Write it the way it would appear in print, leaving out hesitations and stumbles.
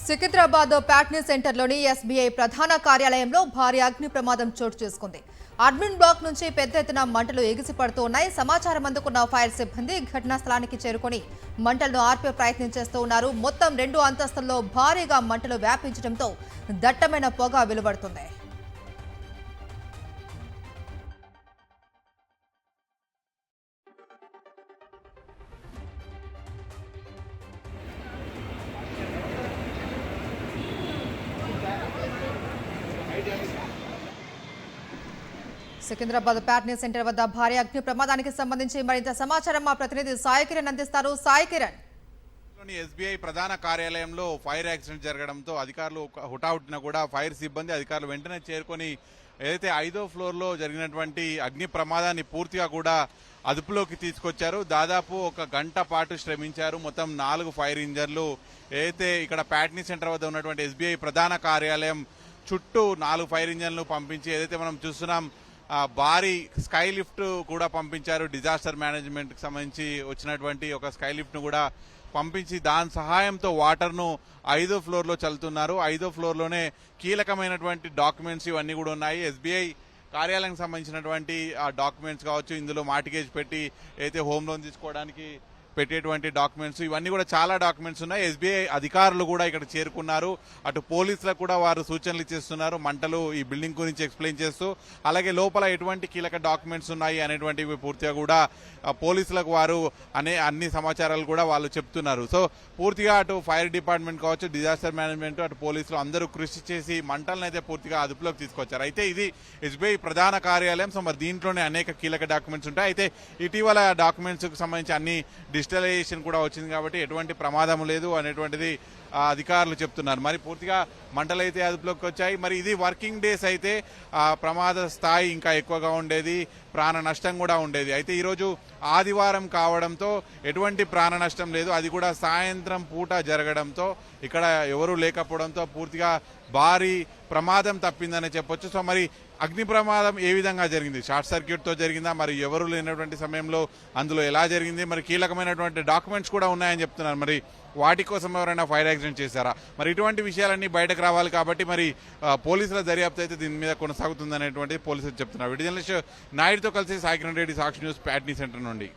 Secunderabad Patny సెంటర్లోని SBI ప్రధాన కార్యాలయంలో భారీ అగ్ని ప్రమాదం చోటు చేసుకుంది. అడ్మిన్ బ్లాక్ నుంచి పెద్ద ఎత్తున మంటలు ఎగిసిపడుతూ ఉన్నాయి. సమాచారం అందుకున్న ఫైర్ సిబ్బంది ఘటనా స్థలానికి చేరుకొని మంటలను ఆర్పే ప్రయత్నం చేస్తూ ఉన్నారు. మొత్తం 2 అంతస్తుల్లో భారీగా మంటలు వ్యాపించడంతో దట్టమైన పొగ వెలువడుతుంది. సికింద్రాబాద్ ప్యాట్నీ సెంటర్ వద్ద భారీ అగ్ని ప్రమాదానికి సంబంధించి మరింత సమాచారం మా ప్రతినిధి సాయి కిరణ్ అందిస్తారు. సాయి కిరణ్, ఎస్బీఐ ప్రధాన కార్యాలయంలో ఫైర్ యాక్సిడెంట్ జరగడంతో అధికారులు హుటాహుటిన కూడా ఫైర్ సిబ్బంది అధికారులు వెంటనే చేరుకొని ఏదైతే 5వ ఫ్లోర్లో జరిగినటువంటి అగ్ని ప్రమాదాన్ని పూర్తిగా కూడా అదుపులోకి తీసుకొచ్చారు. దాదాపు 1 గంట పాటు శ్రమించారు. మొత్తం 4 ఫైర్ ఇంజన్లు ఏదైతే ఇక్కడ ప్యాట్నీ సెంటర్ వద్ద ఉన్నటువంటి ఎస్బీఐ ప్రధాన కార్యాలయం చుట్టూ 4 ఫైర్ ఇంజన్లు పంపించి ఏదైతే మనం చూస్తున్నాం భారీ స్కై లిఫ్ట్ కూడా పంపించారు. డిజాస్టర్ మేనేజ్మెంట్ కి సంబంధించి వచ్చినటువంటి ఒక స్కై లిఫ్ట్ ను కూడా పంపించి దాని సహాయంతో వాటర్ ను 5వ ఫ్లోర్ లో చల్లుతున్నారు. 5వ ఫ్లోర్ లోనే కీలకమైనటువంటి డాక్యుమెంట్స్ ఇవన్నీ కూడా ఉన్నాయి. ఎస్బీఐ కార్యాలయానికి సంబంధించినటువంటి డాక్యుమెంట్స్ కావచ్చు, ఇందులో మార్టిగేజ్ పెట్టి అయితే హోమ్ లోన్ తీసుకోవడానికి పెట్టేటువంటి డాక్యుమెంట్స్ ఇవన్నీ కూడా చాలా డాక్యుమెంట్స్ ఉన్నాయి. ఎస్బీఐ అధికారులు కూడా ఇక్కడ చేరుకున్నారు. అటు పోలీసులకు కూడా వారు సూచనలు ఇచ్చేస్తున్నారు, మంటలు ఈ బిల్డింగ్ గురించి ఎక్స్ప్లెయిన్ చేస్తూ, అలాగే లోపల ఎటువంటి కీలక డాక్యుమెంట్స్ ఉన్నాయి అనేటువంటివి పూర్తిగా కూడా పోలీసులకు వారు అన్ని సమాచారాలు కూడా వాళ్ళు చెప్తున్నారు. సో పూర్తిగా అటు ఫైర్ డిపార్ట్మెంట్ కావచ్చు, డిజాస్టర్ మేనేజ్మెంట్, అటు పోలీసులు అందరూ కృషి చేసి మంటలను అయితే పూర్తిగా అదుపులోకి తీసుకొచ్చారు. అయితే ఇది ఎస్బీఐ ప్రధాన కార్యాలయం. సో మరి దీంట్లోనే అనేక కీలక డాక్యుమెంట్స్ ఉంటాయి. అయితే ఇటీవల డాక్యుమెంట్స్ కు సంబంధించి అన్ని డిజిటలైజేషన్ కూడా వచ్చింది కాబట్టి ఎటువంటి ప్రమాదం లేదు అనేటువంటిది అధికారులు చెప్తున్నారు. మరి పూర్తిగా మంటలు అయితే అదుపులోకి వచ్చాయి. మరి ఇది వర్కింగ్ డేస్ అయితే ప్రమాద స్థాయి ఇంకా ఎక్కువగా ఉండేది, ప్రాణ నష్టం కూడా ఉండేది. అయితే ఈరోజు ఆదివారం కావడంతో ఎటువంటి ప్రాణ నష్టం లేదు. అది కూడా సాయంత్రం పూట జరగడంతో ఇక్కడ ఎవరూ లేకపోవడంతో పూర్తిగా భారీ ప్రమాదం తప్పిందని చెప్పొచ్చు. సో మరి అగ్ని ప్రమాదం ఏ విధంగా జరిగింది? షార్ట్ సర్క్యూట్ తో జరిగిందా? మరి ఎవరు లేనటువంటి సమయంలో అందులో ఎలా జరిగింది? మరి కీలకమైనటువంటి డాక్యుమెంట్స్ కూడా ఉన్నాయని చెప్తున్నారు. మరి వాటి కోసం ఎవరైనా ఫైర్ యాక్సిడెంట్ చేశారా? మరి ఇటువంటి విషయాలన్నీ బయటకు రావాలి కాబట్టి మరి పోలీసుల దర్యాప్తు అయితే దీని మీద కొనసాగుతుంది అనేటువంటి పోలీసులు చెప్తున్నారు. వీడియో జర్నలిస్ట్ నాయుడుతో కలిసి సాయి కిరణ్ రెడ్డి, సాక్షి న్యూస్, ప్యాట్నీ సెంటర్ నుండి.